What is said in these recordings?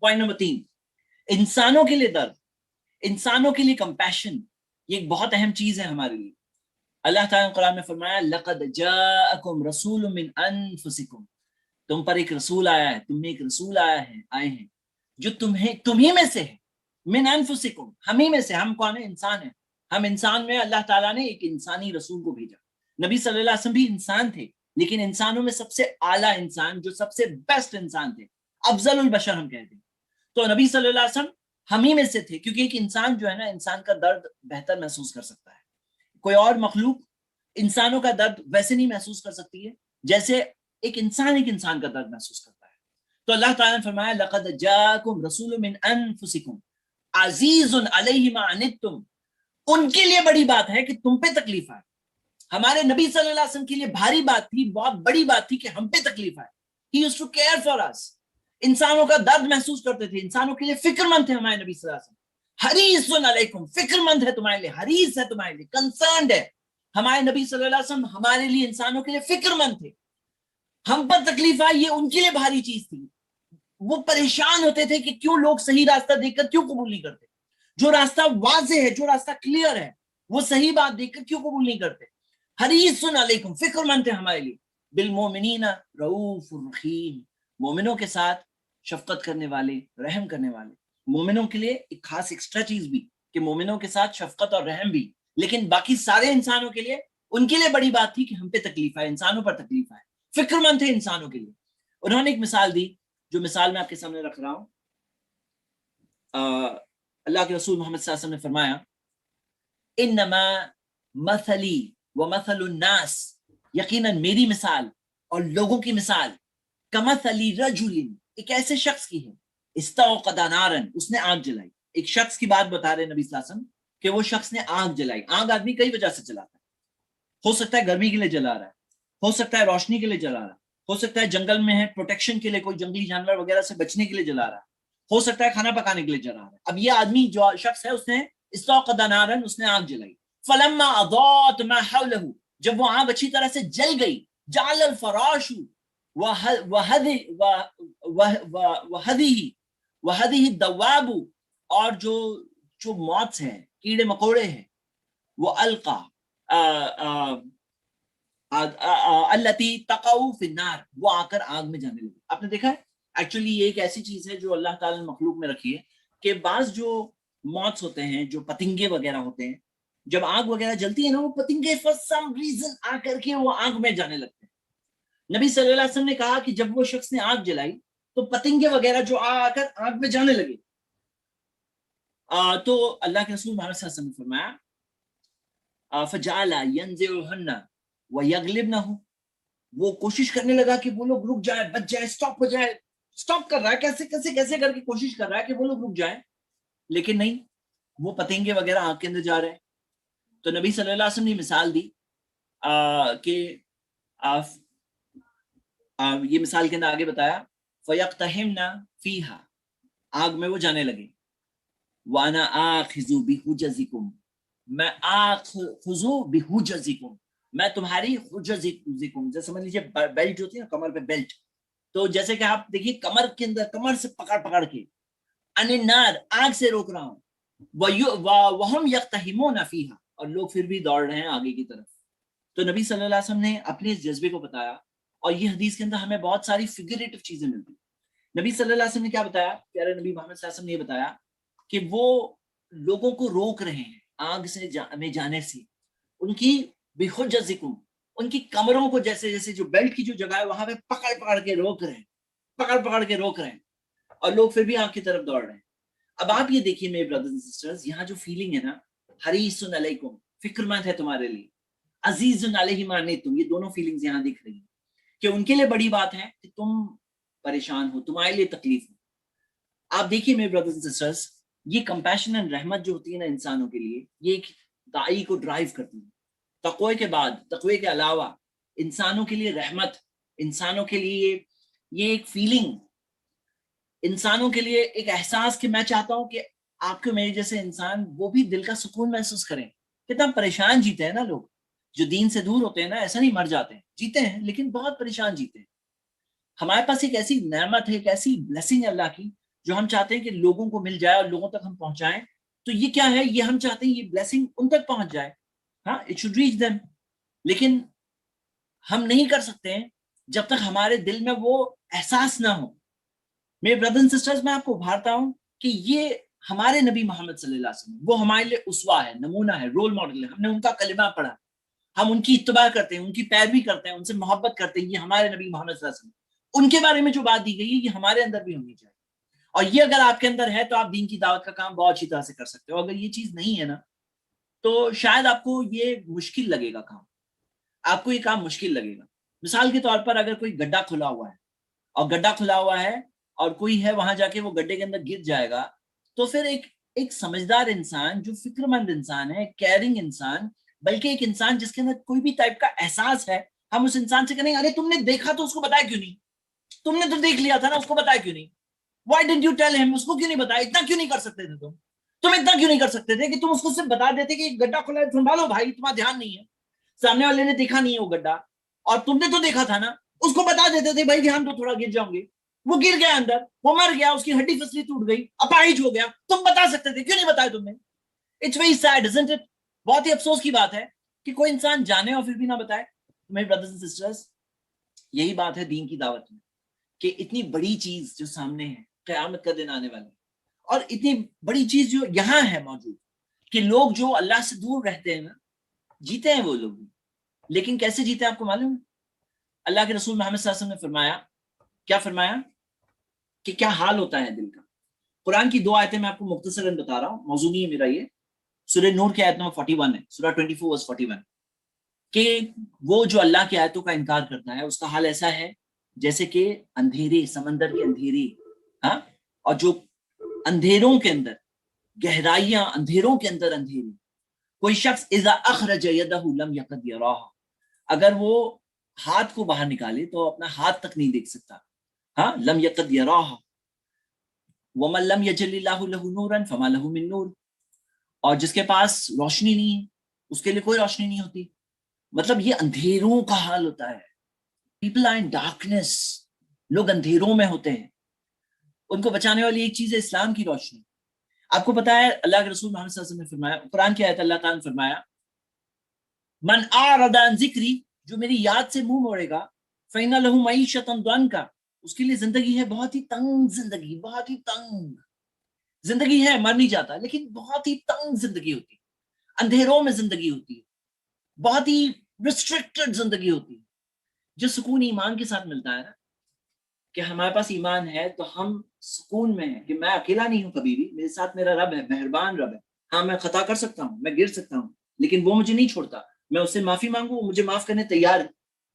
Point number 3، انسانوں کے لیے درد، انسانوں کے لیے کمپیشن، یہ ایک بہت اہم چیز ہے ہمارے لیے۔ اللہ تعالیٰ نے قرآن میں فرمایا لقد جاءکم رسول من انفسکم، تم پر ایک رسول آیا ہے، تم میں ایک رسول آئے ہیں جو تمہیں میں سے ہے، من انفسکم، ہمیں میں سے، ہم کون ہیں؟ انسان ہیں، ہم انسان میں اللہ تعالیٰ نے ایک انسانی رسول کو بھیجا۔ نبی صلی اللہ علیہ وسلم بھی انسان تھے، لیکن انسانوں میں سب سے اعلیٰ انسان، جو سب سے بیسٹ انسان تھے، افضل البشر ہم کہتے ہیں، تو نبی صلی اللہ علیہ وسلم ہم ہی میں سے تھے، کیونکہ ایک انسان جو ہے نا، انسان کا درد بہتر محسوس کر سکتا ہے۔ کوئی اور مخلوق انسانوں کا درد ویسے نہیں محسوس کر سکتی ہے جیسے ایک انسان کا درد محسوس کرتا ہے۔ تو اللہ تعالیٰ نے فرمایا لقد جاءکم رسول من انفسکم عزیز علیہ ما عنتم، ان کے لیے بڑی بات ہے کہ تم پہ تکلیف آئے۔ ہمارے نبی صلی اللہ علیہ وسلم کے لیے بھاری بات تھی، بہت بڑی بات تھی کہ ہم پہ تکلیف آئے۔ He used to care for us، انسانوں کا درد محسوس کرتے تھے، انسانوں کے لیے فکر مند تھے ہمارے نبی صلی اللہ علیہ وسلم۔ حریص علیکم، فکر مند ہے تمہارے لیے، حریص ہے تمہارے لیے، کنسرنڈ ہے۔ ہمارے نبی صلی اللہ علیہ وسلم ہمارے لیے، انسانوں کے لیے فکر مند تھے۔ ہم پر تکلیف آئی، یہ ان کے لیے بھاری چیز تھی۔ وہ پریشان ہوتے تھے کہ کیوں لوگ صحیح راستہ دیکھ کر کیوں قبول نہیں کرتے، جو راستہ واضح ہے، جو راستہ کلیئر ہے، وہ صحیح بات دیکھ کر کیوں قبول نہیں کرتے۔ حریص علیکم، فکر مند تھے ہمارے لیے۔ بالمؤمنین رؤوف رحیم، مومنوں کے ساتھ شفقت کرنے والے، رحم کرنے والے۔ مومنوں کے لیے ایک خاص ایکسٹرا چیز بھی کہ مومنوں کے ساتھ شفقت اور رحم بھی، لیکن باقی سارے انسانوں کے لیے، ان کے لیے بڑی بات تھی کہ ہم پہ تکلیف آئے، انسانوں پر تکلیف آئے، فکر مند تھے انسانوں کے لیے۔ انہوں نے ایک مثال دی، جو مثال میں آپ کے سامنے رکھ رہا ہوں۔ اللہ کے رسول محمد صلی اللہ علیہ وسلم نے فرمایا انما مثلی ومثل الناس، یقیناً میری مثال اور لوگوں کی مثال، کمثلی رجل، ایک ایسے شخص کی ہے، استوقد نارا، اس نے آگ جلائی۔ ایک شخص کی بات بتا رہے نبی صلی اللہ علیہ وسلم کہ وہ شخص نے آگ جلائی۔ آگ آدمی کئی وجہ سے جلاتا ہے، ہو سکتا ہے گرمی کے لیے جلا رہا ہے، ہو سکتا ہے روشنی کے لیے جلا رہا ہے، ہو سکتا ہے جنگل میں ہے پروٹیکشن کے لیے، کوئی جنگلی جانور وغیرہ سے بچنے کے لیے جلا رہا ہے، ہو سکتا ہے کھانا پکانے کے لیے جلا رہا ہے۔ اب یہ آدمی جو شخص ہے، اس نے استوقد نارا، اس نے آگ جلائی۔ فلما اضاءت ما حوله، جب وہ آگ اچھی طرح سے جل گئی، جعل الفراش وهذه الدواب، اور جو موتس ہیں، کیڑے مکوڑے ہیں، وہ القا التی تقع فی النار، وہ آ کر آگ میں جانے لگے۔ آپ نے دیکھا ہے ایکچولی یہ ایک ایسی چیز ہے جو اللہ تعالیٰ نے مخلوق میں رکھی ہے کہ بعض جو موتس ہوتے ہیں، جو پتنگے وغیرہ ہوتے ہیں، جب آگ وغیرہ جلتی ہے نا، وہ پتنگے فار سم ریزن آ کر کے وہ آگ میں جانے لگتے ہیں۔ نبی صلی اللہ علیہ وسلم نے کہا کہ جب وہ شخص نے آگ جلائی تو پتنگے وغیرہ جو آ کر آگ میں جانے لگے۔ تو اللہ کے رسول محمد صلی اللہ علیہ وسلم نے فرمایا فجعل ينزعهن ويغلبنه، وہ کوشش کرنے لگا کہ وہ لوگ رک جائے، بچ جائے، سٹاپ ہو جائے، سٹاپ کر رہا ہے، کیسے کیسے کیسے کر کے کوشش کر رہا ہے کہ وہ لوگ رک جائیں، لیکن نہیں، وہ پتنگے وغیرہ آگ کے اندر جا رہے ہیں۔ تو نبی صلی اللہ علیہ وسلم نے مثال دی کہ یہ مثال کے اندر آگے بتایا فَيَقْتَحِمْنَ فِيهَا، آگ میں وہ جانے لگے۔ وَأَنَا آخِذُ بِحُجَزِكُمْ، میں آخذ بِحُجَزِكُمْ، میں تمہاری حجزکم، جیسے سمجھ لیجیے بیلٹ ہوتی ہے نا، کمر پہ بیلٹ، تو جیسے کہ آپ دیکھیے کمر کے اندر، کمر سے پکڑ کے ان النار، آگ سے روک رہا ہوں، وَهُمْ يَقْتَحِمُونَ فِيهَا، اور لوگ پھر بھی دوڑ رہے ہیں آگے کی طرف۔ تو نبی صلی اللہ علیہ وسلم نے اپنے اس جذبے کو بتایا، اور یہ حدیث کے اندر ہمیں بہت ساری فگریٹو چیزیں ملتی ہیں۔ نبی صلی اللہ علیہ وسلم نے کیا بتایا، پیارے نبی محمد صلی اللہ علیہ وسلم نے یہ بتایا کہ وہ لوگوں کو روک رہے ہیں آگ سے میں جانے سے، ان کی بحجزکم، ان کی کمروں کو، جیسے جیسے جو بیلٹ کی جو جگہ ہے وہاں پہ پکڑ کے روک رہے ہیں، پکڑ کے روک رہے ہیں، اور لوگ پھر بھی آگ کی طرف دوڑ رہے ہیں۔ اب آپ یہ دیکھیے میرے برادرز اینڈ سسٹرز، یہاں جو فیلنگ ہے نا، حریص علیکم، فکر مند ہے تمہارے لیے، عزیز علیہ ما عنتم، یہ دونوں فیلنگز یہاں دکھ رہی ہیں کہ ان کے لیے بڑی بات ہے کہ تم پریشان ہو، تمہارے لیے تکلیف ہو۔ آپ دیکھیے میرے برادرز اینڈ سسٹرز، یہ کمپیشن اینڈ رحمت جو ہوتی ہے نا انسانوں کے لیے، یہ ایک داعی کو ڈرائیو کرتی ہے۔ تقوی کے بعد، تقوی کے علاوہ انسانوں کے لیے رحمت، انسانوں کے لیے یہ ایک فیلنگ، انسانوں کے لیے ایک احساس کہ میں چاہتا ہوں کہ آپ کے میرے جیسے انسان وہ بھی دل کا سکون محسوس کریں۔ کتنا پریشان جیتے ہیں نا لوگ جو دین سے دور ہوتے ہیں نا، ایسا نہیں مر جاتے ہیں، جیتے ہیں لیکن بہت پریشان جیتے ہیں۔ ہمارے پاس ایک ایسی نعمت ہے، ایک ایسی بلیسنگ ہے اللہ کی، جو ہم چاہتے ہیں کہ لوگوں کو مل جائے اور لوگوں تک ہم پہنچائیں, تو یہ کیا ہے, یہ ہم چاہتے ہیں یہ بلیسنگ ان تک پہنچ جائے, ہاں, اٹ شوڈ ریچ دیم. لیکن ہم نہیں کر سکتے ہیں جب تک ہمارے دل میں وہ احساس نہ ہو. میرے بردر اینڈ سسٹرز, میں آپ کو ابھارتا ہوں کہ یہ ہمارے نبی محمد صلی اللہ علیہ وسلم, وہ ہمارے لیے اسوا ہے, نمونہ ہے, رول ماڈل ہے. ہم نے ان کا کلمہ پڑھا, ہم ان کی اتباع کرتے ہیں, ان کی پیروی کرتے ہیں, ان سے محبت کرتے ہیں. یہ ہمارے نبی محمد صلی اللہ علیہ وسلم, ان کے بارے میں جو بات دی گئی ہے یہ ہمارے اندر بھی ہونی چاہیے. اور یہ اگر آپ کے اندر ہے تو آپ دین کی دعوت کا کام بہت اچھی طرح سے کر سکتے ہو. اگر یہ چیز نہیں ہے نا, تو شاید آپ کو یہ مشکل لگے گا کام, آپ کو یہ کام مشکل لگے گا. مثال کے طور پر اگر کوئی گڈھا کھلا ہوا ہے, اور گڈھا کھلا ہوا ہے اور کوئی ہے وہاں جا کے وہ گڈھے کے اندر گر جائے گا, تو پھر ایک سمجھدار انسان, جو فکر مند انسان ہے, کیئرنگ انسان, بلکہ ایک انسان جس کے اندر کوئی بھی ٹائپ کا احساس ہے, ہم اس انسان سے کہیں ارے تم نے دیکھا تو اس کو بتایا کیوں نہیں, تم نے تو دیکھ لیا تھا نا, اس کو بتایا کیوں نہیں, وائی ڈنٹ یو ٹیل ہم, اس کو کیوں نہیں بتایا, اتنا کیوں نہیں کر سکتے تھے تم اتنا کیوں نہیں کر سکتے تھے کہ تم اس کو صرف بتا دیتے کہ گڈھا کھلا ہے, سنبھالو بھائی, تمہارا دھیان نہیں ہے, سامنے والے نے دیکھا نہیں ہے وہ گڈھا, اور تم نے تو دیکھا تھا نا, اس کو بتا دیتے تھے بھائی دھیان تو, تھوڑا گر جاؤں گے. وہ گر گیا اندر, وہ مر گیا, اس کی ہڈی پسلی ٹوٹ گئی, اپاہج ہو گیا, تم بتا سکتے تھے, کیوں نہیں بتایا تم نے. It's very sad, isn't it؟ بہت ہی افسوس کی بات ہے کہ کوئی انسان جانے اور پھر بھی نہ بتائے. میرے بردرز اینڈ سسٹرز, یہی بات ہے دین کی دعوت میں, کہ اتنی بڑی چیز جو سامنے ہے, قیامت کا دن آنے والا, اور اتنی بڑی چیز جو یہاں ہے موجود, کہ لوگ جو اللہ سے دور رہتے ہیں نا, جیتے ہیں وہ لوگ, لیکن کیسے جیتے ہیں آپ کو معلوم ہے؟ اللہ کے رسول محمد صلی اللہ علیہ وسلم نے فرمایا, کیا فرمایا, کہ کیا حال ہوتا ہے دل کا. قرآن کی 2 آیتیں میں آپ کو مختصراً بتا رہا ہوں, موضوع نہیں ہے میرا یہ. سورہ نور کی آیت نمبر 41 ہے, سورہ 24 ورس 41, کہ وہ جو اللہ کی آیتوں کا انکار کرتا ہے اس کا حال ایسا ہے جیسے کہ اندھیرے, سمندر کے اندھیرے, ہاں, اور جو اندھیروں کے اندر گہرائیاں, اندھیروں کے اندر اندھیری, کوئی شخص اذا اخرج یدہ لم یقد یراہ, اگر وہ ہاتھ کو باہر نکالے تو اپنا ہاتھ تک نہیں دیکھ سکتا, ہاں, لم یقد یراہ, ومن لم یجل اللہ لہ نورا فما لہ من نور, اور جس کے پاس روشنی نہیں ہے اس کے لیے کوئی روشنی نہیں ہوتی. مطلب یہ اندھیروں کا حال ہوتا ہے. پیپل آر ان ڈارکنیس, لوگ اندھیروں میں ہوتے ہیں. ان کو بچانے والی ایک چیز ہے اسلام کی روشنی. آپ کو پتا ہے اللہ کے رسول محمد صلی اللہ علیہ وسلم نے فرمایا, قرآن کی آیت اللہ تعالیٰ نے فرمایا, من اعرض عن ذکری, جو میری یاد سے منہ موڑے گا, فإن له معیشۃ ضنکا, اس کے لیے زندگی ہے بہت ہی تنگ زندگی, بہت ہی تنگ زندگی ہے, مر نہیں جاتا لیکن بہت ہی تنگ زندگی ہوتی ہے, اندھیروں میں زندگی ہوتی ہے, بہت ہی ریسٹرکٹڈ زندگی ہوتی ہے. جو سکون ایمان کے ساتھ ملتا ہے نا, کہ ہمارے پاس ایمان ہے تو ہم سکون میں ہیں کہ میں اکیلا نہیں ہوں کبھی بھی, میرے ساتھ میرا رب ہے, مہربان رب ہے. ہاں میں خطا کر سکتا ہوں, میں گر سکتا ہوں, لیکن وہ مجھے نہیں چھوڑتا. میں اس سے معافی مانگوں, وہ مجھے معاف کرنے تیار ہے.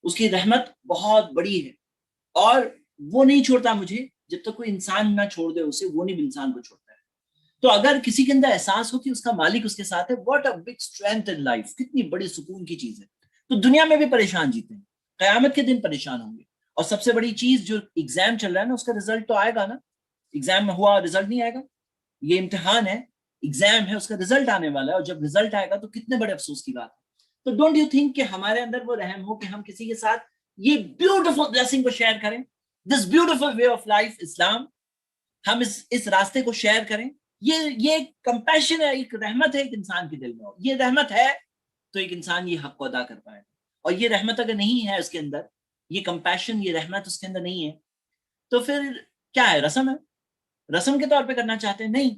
اس کی رحمت بہت بڑی ہے, اور وہ نہیں چھوڑتا مجھے جب تک کوئی انسان نہ چھوڑ دے اسے, وہ نہیں انسان کو چھوڑتا ہے. تو اگر کسی کے اندر احساس ہو کہ اس کا مالک اس کے ساتھ ہے, what a big strength in life, کتنی بڑی سکون کی چیز ہے. تو دنیا میں بھی پریشان جیتے ہیں, قیامت کے دن پریشان ہوں گے. اور سب سے بڑی چیز جو ایگزام چل رہا ہے نا, اس کا رزلٹ تو آئے گا نا. ایگزام میں ہوا رزلٹ نہیں آئے گا, یہ امتحان ہے, ایگزام ہے, اس کا رزلٹ آنے والا ہے, اور جب رزلٹ آئے گا تو کتنے بڑے افسوس کی بات ہے. تو ڈونٹ یو تھنک کہ ہمارے اندر وہ رحم ہو کہ ہم کسی کے ساتھ یہ بیوٹیفل بلیسنگ کو شیئر کریں, this beautiful way of life Islam, ہم اس راستے کو شیئر کریں. یہ کمپیشن ہے, ایک رحمت ہے ایک انسان کے دل میں. یہ رحمت ہے تو ایک انسان یہ حق کو ادا کر پائے. اور یہ رحمت اگر نہیں ہے اس کے اندر, یہ کمپیشن, یہ رحمت اس کے اندر نہیں ہے, تو پھر کیا ہے, رسم ہے, رسم کے طور پہ کرنا چاہتے ہیں. نہیں,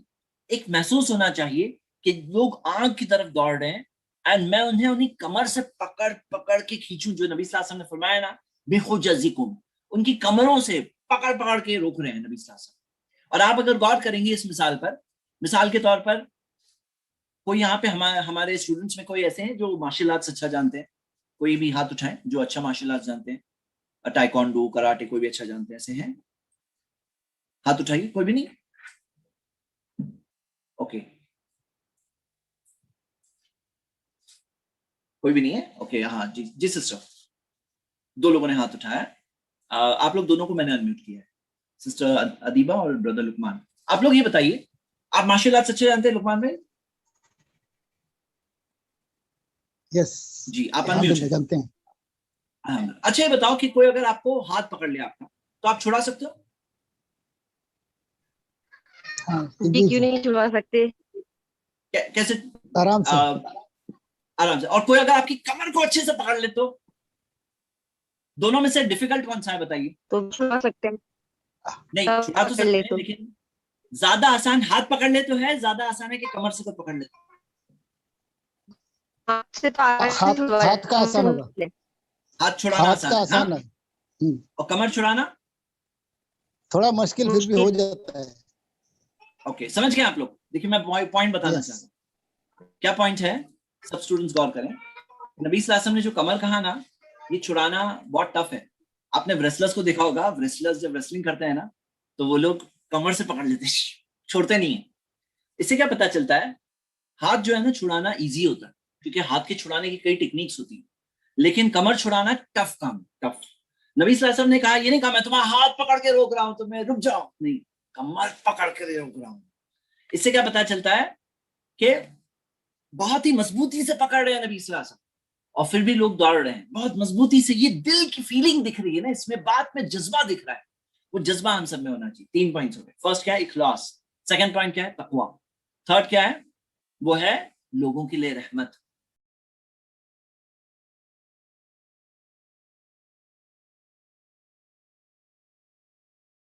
ایک محسوس ہونا چاہیے کہ لوگ آگ کی طرف دوڑ رہے ہیں, اینڈ میں انہیں کمر سے پکڑ پکڑ کے کھینچوں, جو نبی صلی اللہ علیہ وسلم نے فرمایا نا, بِخُجَزِكُمْ, ان کی کمروں سے پکڑ پکڑ کے روک رہے ہیں نبی صلی اللہ علیہ وسلم. اور آپ اگر غور کریں گے اس مثال پر, مثال کے طور پر کوئی یہاں پہ ہمارے اسٹوڈنٹس میں کوئی ایسے ہیں جو مارشل آرٹس اچھا جانتے ہیں, کوئی بھی ہاتھ اٹھائیں جو اچھا مارشل آرٹس جانتے ہیں, ٹائیکوانڈو, کراٹے, کوئی بھی اچھا جانتے ہیں, ایسے ہیں, ہاتھ اٹھائیے. کوئی بھی نہیں, اوکے, کوئی بھی نہیں ہے, اوکے, ہاں جی, جی سسٹر, 2 لوگوں نے ہاتھ اٹھایا. آپ لوگ دونوں کو میں نے انمیوٹ کیا ہے, سسٹر ادیبہ اور بردر لقمان. آپ لوگ یہ بتائیے, آپ مارشل آرٹس اچھے جانتے ہیں لقمان بھائی؟ یس جی, آپ انمیوٹ ہیں, جانتے ہیں. اچھا یہ بتاؤ کہ کوئی اگر آپ کو ہاتھ پکڑ لیا آپ کا, تو آپ چھڑا سکتے ہو؟ ہاں جی کیوں نہیں چھڑوا سکتے؟ کیسے؟ آرام سے آرام سے. اور کوئی اگر آپ کی کمر کو اچھے سے پکڑ لے تو دونوں میں سے ڈیفیکلٹ کون سا ہے بتائیے؟ تو چھڑوا سکتے ہیں. نہیں چھڑا تو پکڑ سکتے لے ہیں تو. لیکن زیادہ آسان ہاتھ پکڑ لے تو ہے، زیادہ آسان ہے کہ کمر سے کوئی پکڑ لے. ہاتھ سے تو آسان چھڑوا ہاتھ کا آسان ہوگا، سکتے ہیں. ہاتھ چھڑانا ہاتھ کا آسان آسان ہے ہے، اور کمر چھڑانا تھوڑا مشکل پھر بھی ہو جاتا ہے. اوکے سمجھ گئے آپ لوگ؟ دیکھیے میں پوائنٹ بتانا Yes. چاہتا ہوں. کیا پوائنٹ ہے؟ سب اسٹوڈنٹس غور کریں. نبی صلی اللہ علیہ وسلم نے جو کمر کہا نا، یہ چھڑانا بہت ٹف ہے. آپ نے ریسلرز کو دیکھا ہوگا، ریسلرز جب ریسلنگ کرتے ہیں نا تو وہ لوگ کمر سے پکڑ لیتے ہیں، چھوڑتے نہیں ہیں. اس سے کیا پتا چلتا ہے؟ ہاتھ جو ہے نا چھڑانا ایزی ہوتا ہے کیونکہ ہاتھ کے چھڑانے کی کئی ٹیکنیکس ہوتی ہیں، لیکن کمر چھڑانا ٹف کام، ٹف. نبی صلی اللہ علیہ وسلم نے کہا یہ نہیں کہا میں تمہارا ہاتھ پکڑ کے روک رہا ہوں تو میں رک جاؤ، نہیں، کمر پکڑ کے روک رہا ہوں. اس سے کیا پتا چلتا ہے کہ بہت ہی مضبوطی سے پکڑ رہے ہیں نبی صلی اللہ علیہ وسلم، اور پھر بھی لوگ دوڑ رہے ہیں بہت مضبوطی سے. یہ دل کی فیلنگ دکھ رہی ہے نا، اس میں بات میں جذبہ دکھ رہا ہے. وہ جذبہ ہم سب میں ہونا چاہیے. 3 پوائنٹس ہو گئے. فرسٹ کیا ہے؟ اخلاص. سیکنڈ پوائنٹ کیا ہے؟ تقویٰ. تھرڈ کیا ہے؟ وہ ہے لوگوں کے لیے رحمت.